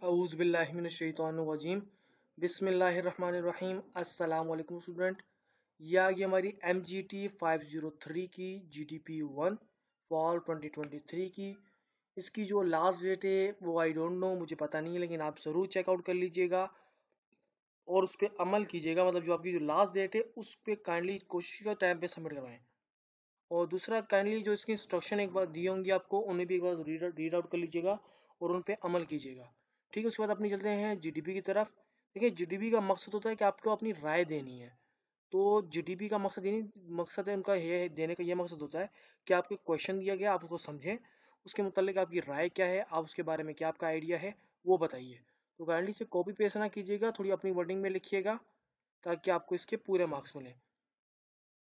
औज़ुबिल्लाहिमिनश्शैतानिर्रजीम बिस्मिल्लाहिर्रहमानिर्रहीम। अस्सलाम वालेकुम स्टूडेंट। ये आ गई हमारी MGT 503 की GDP 1 फॉल 2023 की। इसकी जो लास्ट डेट है वो आई डोंट नो, मुझे पता नहीं है, लेकिन आप ज़रूर चेकआउट कर लीजिएगा और उस पर अमल कीजिएगा। मतलब जो आपकी जो लास्ट डेट है उस पर काइंडली कोशिश का टाइम पे सबमिट करवाएं। और दूसरा, काइंडली जो इसकी इंस्ट्रक्शन एक बार दी होंगी आपको, उन्हें भी एक बार रीड आउट कर लीजिएगा और उन पर अमल कीजिएगा। ठीक है, उसके बाद अपनी चलते हैं GDP की तरफ। देखिए, GDP का मकसद होता है कि आपको अपनी राय देनी है। तो GDP का मकसद है उनका ये देने का ये मकसद होता है कि आपको क्वेश्चन दिया गया, आप उसको समझें, उसके मुतालिक आपकी राय क्या है, आप उसके बारे में क्या आपका आइडिया है वो बताइए। तो काइंडली से कॉपी पेस्ट ना कीजिएगा, थोड़ी अपनी वर्डिंग में लिखिएगा ताकि आपको इसके पूरे मार्क्स मिले।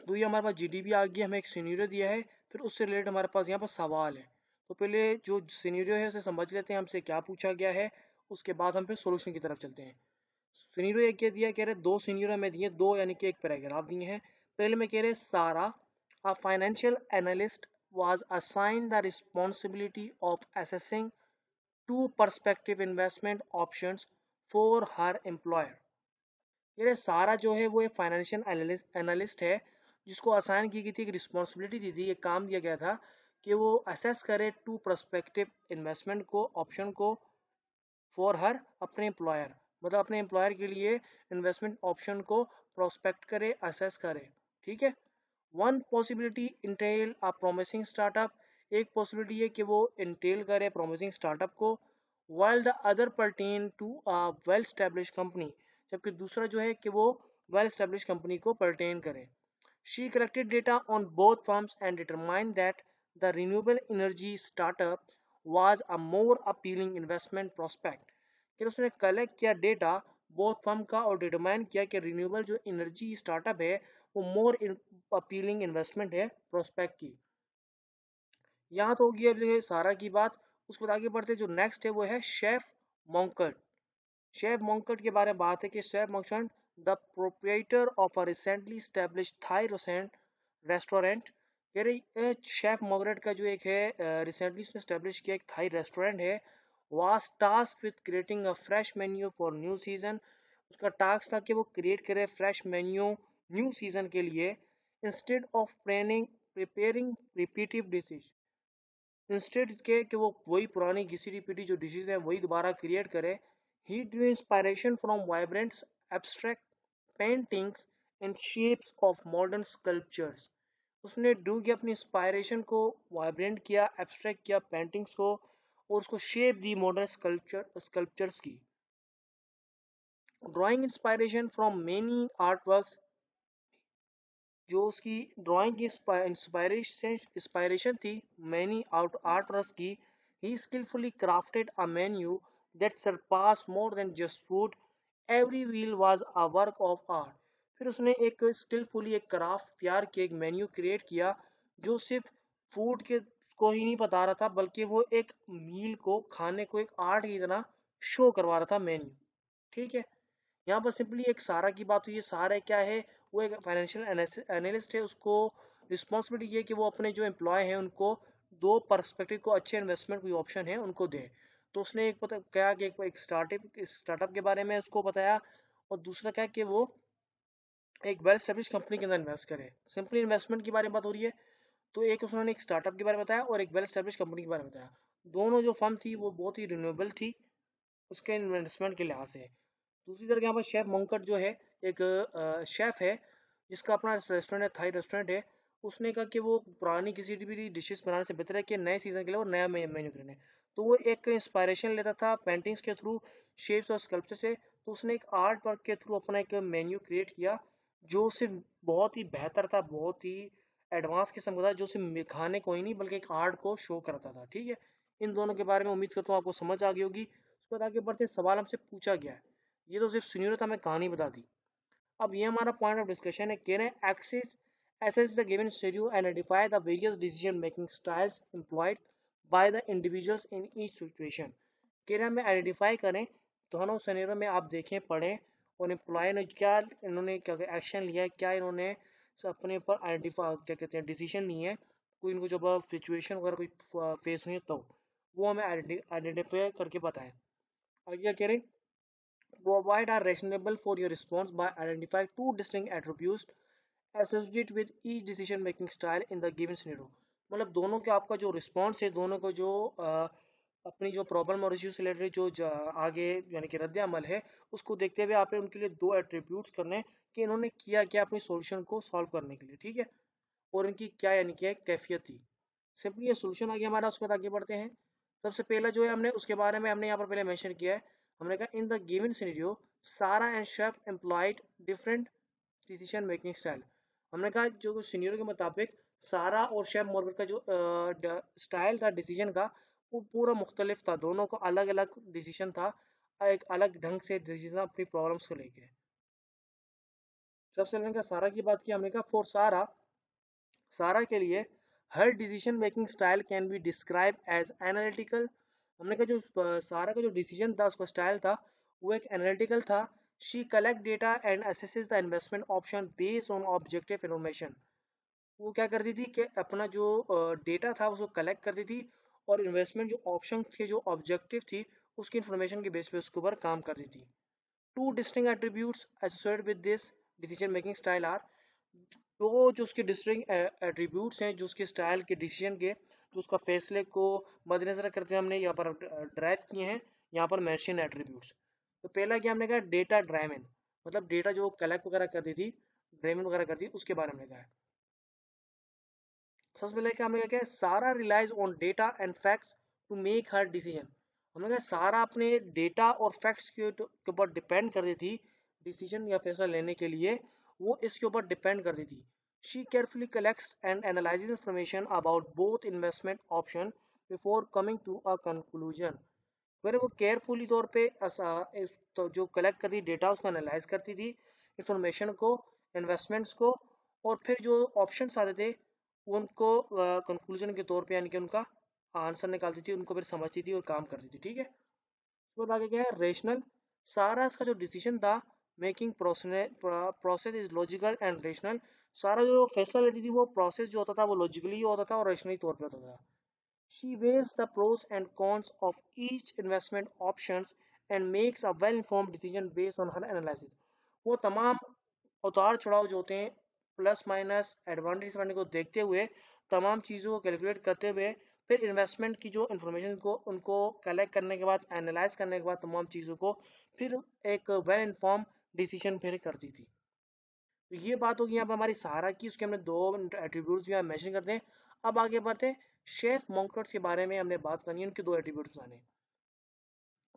तो ये हमारे पास GDP आ गया, हमें एक सिनेरियो दिया है, फिर उससे रिलेटेड हमारे पास यहाँ पर सवाल है। तो पहले जो सिनेरियो है उसे समझ लेते हैं, हमसे क्या पूछा गया है, उसके बाद हम फिर सोल्यूशन की तरफ चलते हैं। सिनेरियो एक क्या दिया, कह रहे दो सिनेरियो में दिए, दो यानी कि एक पैराग्राफ दिए हैं। पहले में कह रहे Sarah a financial analyst was assigned the responsibility of assessing two perspective investment options for her employer. ये सारा जो है वो एक फाइनेंशियल एनालिस्ट है, जिसको असाइन की गई थी, एक रिस्पॉन्सिबिलिटी दी थी, एक काम दिया गया था कि वो असेस करे टू प्रोस्पेक्टिव इन्वेस्टमेंट को, ऑप्शन को, फॉर हर अपने एम्प्लॉयर, मतलब अपने एम्प्लॉयर के लिए इन्वेस्टमेंट ऑप्शन को प्रोस्पेक्ट करे, असेस करे। ठीक है। One possibility entail a promising startup. एक पॉसिबिलिटी है कि वो इंटेल करे प्रोमिसिंग स्टार्टअप को, while the other pertain to a well establish company. जबकि दूसरा जो है कि वो वेल स्टैब्लिश कंपनी को पर्टेन करे। She collected data on both firms and determined that the renewable energy startup was a more appealing investment prospect. फिर उसने कलेक्ट किया डेटा बोथ फर्म का और डिटरमाइन किया कि रिन्यूएबल जो एनर्जी स्टार्टअप है वो मोर अपीलिंग इन्वेस्टमेंट है प्रोस्पेक्ट की। यहाँ तो होगी अब ये सारा की बात। उसके बाद आगे बढ़ते जो नेक्स्ट है वो है शेफ मॉन्कट। शेफ मॉन्कट के बारे में बात है कि chef Moncut the proprietor of a recently established Thai restaurant. कह रही शेफ मॉन्कट का जो एक है रिसेंटली उसने स्टैब्लिश किया एक थाई रेस्टोरेंट है, was task with creating a fresh menu for new season. उसका टास्क था कि वो क्रिएट करे फ्रेश मेन्यू न्यू सीजन के लिए, instead of planning preparing repetitive dishes. Instead के कि वो वही पुरानी घिसी रिपीटी जो डिशेज हैं वही दोबारा क्रिएट करे। He drew inspiration from vibrant abstract paintings and shapes of modern sculptures. उसने ड्रू की अपनी इंस्पायरेशन को वाइब्रेंट किया, एब्स्ट्रैक्ट किया पेंटिंग्स को, और उसको शेप दी मॉडर्न स्कल्पचर्स की। Drawing inspiration from many art works. जो उसकी ड्राइंग की इंस्पायरेशन थी मैनी आर्ट वर्क्स की। He skilfully crafted a menu that surpass more than just food. Every wheel was a work of art. फिर उसने एक skilfully एक क्राफ्ट तैयार किया, एक मेन्यू क्रिएट किया जो सिर्फ फूड के को ही नहीं बता रहा था, बल्कि वो एक मील को, खाने को एक आर्ट की तरह शो करवा रहा था मेन्यू। ठीक है। यहाँ पर सिंपली एक सारा की बात हुई है। सारा क्या है, वो एक फाइनेंशियल एनालिस्ट है, उसको रिस्पॉन्सिबिलिटी ये कि वो अपने जो एम्प्लॉय हैं उनको दो पर्सपेक्टिव को, अच्छे इन्वेस्टमेंट कोई ऑप्शन है उनको दें। तो उसने एक पता क्या कि एक स्टार्टअप के बारे में उसको बताया, और दूसरा क्या कि वो एक वेल स्टेब्लिश कंपनी के अंदर इन्वेस्ट करें। सिंपली इन्वेस्टमेंट के बारे में बात हो रही है। तो एक उन्होंने एक स्टार्टअप के बारे में बताया और एक वेल स्टेब्लिश कंपनी के बारे में बताया। दोनों जो फर्म थी वो बहुत ही रिन्यूएबल थी उसके इन्वेस्टमेंट के लिहाज से। दूसरी तरफ यहाँ पर शेफ मंकट जो है एक शेफ है जिसका अपना रेस्टोरेंट है, थाई रेस्टोरेंट है। उसने कहा कि वो पुरानी किसी भी डिशेस बनाने से बेहतर है कि नए सीजन के लिए और नया मेन्यू करने। तो वो एक इंस्पायरेशन लेता था पेंटिंग्स के थ्रू, शेप्स और स्कल्पचर से। तो उसने एक आर्ट वर्क के थ्रू अपना एक मेन्यू क्रिएट किया जो सिर्फ बहुत ही बेहतर था, बहुत ही एडवांस किस्म का था, जो सिर्फ खाने को ही नहीं बल्कि एक आर्ट को शो करता था। ठीक है। इन दोनों के बारे में उम्मीद करता हूँ आपको समझ आ गई होगी। उसके बाद आगे बढ़ते सवाल हमसे पूछा गया है। ये तो सिर्फ सुनिए था, मैं कहानी बता दी। अब ये हमारा पॉइंट ऑफ डिस्कशन है। कह रहे हैं axis assess the given scenario and identify the various decision making styles employed by the individuals in each situation। कह रहे हैं हमें आइडेंटिफाई करें दोनों सिनेरियो में, आप देखें पढ़ें और एम्प्लॉय ने क्या, इन्होंने क्या एक्शन लिया है, क्या इन्होंने अपने ऊपर आइडेंटिफाई क्या कहते हैं डिसीजन लिए हैं, कोई इनको जब सिचुएशन वगैरह कोई फेस हुई है तो वो हमें आइडेंटिफाई करके बताएं। आगे क्या कह रहे हैं, provide are reasonable for your response by identifying two distinct attributes associated with each decision making style in the given scenario। मतलब दोनों के आपका जो रिस्पॉन्स है, दोनों को जो अपनी जो प्रॉब्लम और इश्यू से रिलेटेड जो आगे यानी कि रद्द अमल है, उसको देखते हुए आपने उनके लिए दो एट्रीब्यूट्स करने हैं कि इन्होंने किया क्या अपनी सॉल्यूशन को सॉल्व करने के लिए, ठीक है, और इनकी क्या यानी कि कैफियत थी। सिंपली ये सोल्यूशन आ गया हमारा, उसके बाद आगे बढ़ते हैं। सबसे पहला जो है हमने उसके बारे में हमने यहाँ पर पहले मेंशन किया है। हमने कहा इन द गिवन सिनेरियो सारा and chef employed different decision making style. हमने कहा जो सिनेरियो के मुताबिक सारा और शेफ मॉर्गन का जो स्टाइल था डिसीजन का, वो पूरा मुख्तलिफ था, दोनों को अलग अलग डिसीजन था, एक अलग ढंग से डिसीजन अपनी प्रॉब्लम्स को लेके। सबसे पहले सारा की बात की, हमने कहा फॉर सारा, सारा के लिए हर decision making style can be describe as analytical. हमने कहा जो सारा का जो डिसीजन था, उसका स्टाइल था, वो एक एनालिटिकल था। She collect data and assesses the investment option based on objective information. वो क्या करती थी कि अपना जो डेटा था उसको कलेक्ट करती थी, और इन्वेस्टमेंट जो ऑप्शन के जो ऑब्जेक्टिव थी उसकी इन्फॉर्मेशन के बेस पे उसके ऊपर काम करती थी। Two distinct attributes associated with this decision making style are, तो जो उसके डिस्टिंक्ट एट्रीब्यूट्स हैं जो उसके स्टाइल के डिसीजन के, जो उसका फैसले को मद्देनजर करते हैं, हमने यहाँ पर ड्राइव किए हैं, यहाँ पर मेंशन एट्रीब्यूट्स। तो पहला क्या हमने कहा, डेटा ड्राइवन, मतलब डेटा जो कलेक्ट वगैरह करती थी, ड्राइवन वगैरह करती थी, उसके बारे में कहा है। सबसे पहले क्या हमने क्या किया, Sarah relies on data and facts to make her decision. हमने कहा सारा अपने डेटा और फैक्ट्स के ऊपर डिपेंड कर रही थी डिसीजन या फैसला लेने के लिए, वो इसके ऊपर डिपेंड करती थी। She carefully collects and analyses information about both investment option before coming to a conclusion. फिर वो केयरफुली तौर पे तो जो कलेक्ट करती डेटा उसको एनालाइज करती थी, इंफॉर्मेशन को, इन्वेस्टमेंट्स को, और फिर जो ऑप्शंस आते थे उनको कंक्लूजन के तौर पे यानी कि उनका आंसर निकालती थी, उनको फिर समझती थी और काम करती थी, ठीक है। उसके बाद आगे क्या है, रेशनल। सारा इसका जो डिसीजन था, making process is logical and rational. सारा जो फैसला लेती थी वो प्रोसेस जो होता था वो लॉजिकली होता था और रेशनली तौर पे होता था। She weighs the pros and cons of each investment options and makes a well-informed decision based on her analysis। वो तमाम उतार चढ़ाव जो होते हैं, प्लस माइनस एडवांटेज को देखते हुए, तमाम चीज़ों को कैलकुलेट करते हुए, फिर इन्वेस्टमेंट की जो इन्फॉर्मेशन को उनको कलेक्ट करने के बाद, एनालाइज करने के बाद तमाम चीज़ों को, फिर एक वेल इन्फॉर्म डिसीजन फिर करती थी। तो ये बात होगी यहाँ पर हमारी सहारा की, उसके हमने दो एट्रीब्यूट्स भी यहाँ मेंशन करते हैं। अब आगे बढ़ते हैं, शेफ मॉन्कर्स के बारे में हमने बात करनी है, उनके दो एट्रीब्यूट्स बताने।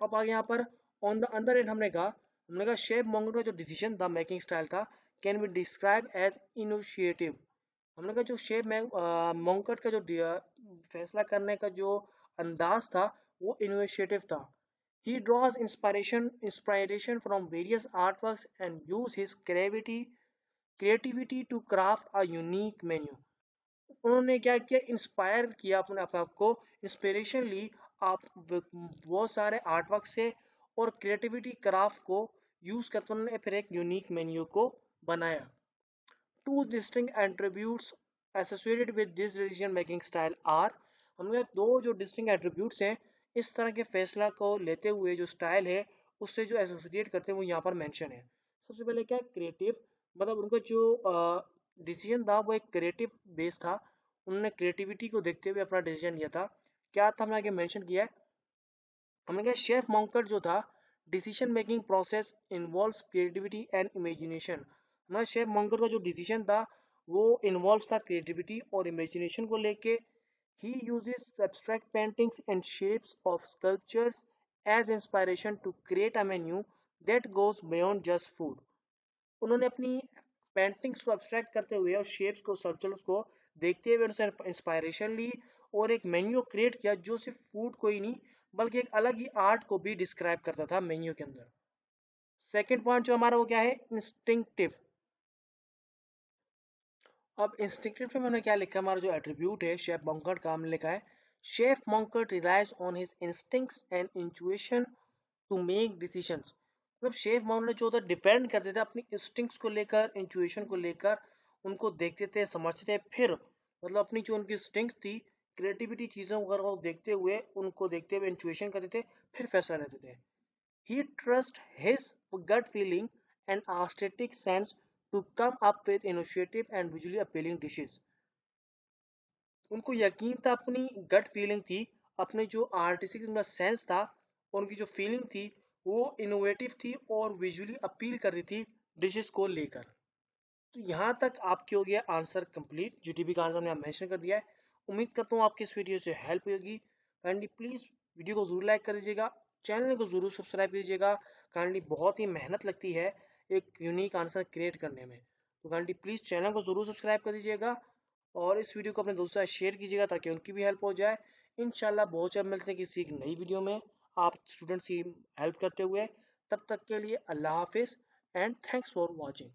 अब आगे यहाँ पर ऑन द अदर एंड हमने कहा शेफ मॉन्कर का जो डिसीजन था, मेकिंग स्टाइल था, can be describe as initiative. हमने कहा जो शेफ मॉन्कर का जो फैसला करने का जो अंदाज था वो इनिशिएटिव था। He draws inspiration from various artworks and use his creativity to craft a unique menu। उन्होंने क्या किया, इंस्पायर किया अपने आप को, इंस्पिरेशन ली आप बहुत सारे आर्टवर्क से, और क्रिएटिविटी क्राफ्ट को यूज करते उन्होंने फिर एक यूनिक मेन्यू को बनाया। Two distinct attributes associated with this decision making style are, हमने दो जो डिस्टिंक्ट एट्रीब्यूट्स हैं इस तरह के फैसला को लेते हुए जो स्टाइल है उससे जो एसोसिएट करते हैं वो यहाँ पर मेंशन है। सबसे पहले क्या, क्रिएटिव, मतलब उनका जो डिसीजन था वो एक क्रिएटिव बेस था, उन्होंने क्रिएटिविटी को देखते हुए अपना डिसीजन लिया था। क्या था, हमने आगे मेंशन किया है। हमने कहा शेफ मॉन्कर जो था, decision making process involves creativity and imagination. हमारा शेफ मॉन्कर का जो डिसीजन था वो इन्वॉल्व था क्रिएटिविटी और इमेजिनेशन को लेके। He uses abstract paintings and shapes of sculptures as inspiration to create a menu that goes beyond just food. उन्होंने अपनी पेंटिंग्स को एब्स्ट्रैक्ट करते हुए और शेप्स को, सर्कल्स को देखते हुए उनसे इंस्पायरेशन ली, और एक मेन्यू क्रिएट किया जो सिर्फ फूड को ही नहीं बल्कि एक अलग ही आर्ट को भी डिस्क्राइब करता था मेन्यू के अंदर। सेकेंड पॉइंट जो हमारा वो क्या है, इंस्टिंक्टिव। अब इंस्टिंक्टिव में मैंने क्या लिखा, हमारा जो एट्रीब्यूट है शेफ मॉन्कर्ट का, हमने लिखा है chef Moncurt relies on his instincts and intuition to make decisions. मतलब शेफ माउंट जो होता है डिपेंड करते थे अपनी इंस्टिंक्ट्स को लेकर, इंट्यूशन को लेकर, उनको देखते थे, समझते थे, फिर मतलब अपनी जो उनकी इंस्टिंक्ट्स थी, क्रिएटिविटी चीज़ों वगैरह को देखते हुए, उनको देखते हुए इंट्यूशन करते थे, फिर फैसला लेते थे। He trusts his gut feeling and aesthetic sense to come up with innovative and visually appealing dishes. उनको यकीन था, अपनी गट फीलिंग थी, अपने जो आर्टिस्टिक उनका सेंस था, उनकी जो फीलिंग थी वो इनोवेटिव थी और विजुअली अपील कर रही थी डिशेस को लेकर। तो यहाँ तक आपके हो गया आंसर कंप्लीट। जीटीपी का आंसर हमने मेंशन कर दिया है। उम्मीद करता हूँ आपकी इस वीडियो से हेल्प होगी। काइंडली प्लीज़ वीडियो को जरूर लाइक कर दीजिएगा, चैनल को जरूर सब्सक्राइब कीजिएगा। काइंडली बहुत ही मेहनत लगती है एक यूनिक आंसर क्रिएट करने में, तो काइंडली प्लीज़ चैनल को जरूर सब्सक्राइब कर दीजिएगा और इस वीडियो को अपने दोस्तों के साथ शेयर कीजिएगा ताकि उनकी भी हेल्प हो जाए। इंशाल्लाह बहुत जल्द मिलते हैं किसी एक नई वीडियो में आप स्टूडेंट्स की हेल्प करते हुए। तब तक के लिए अल्लाह हाफिज़ एंड थैंक्स फॉर वॉचिंग।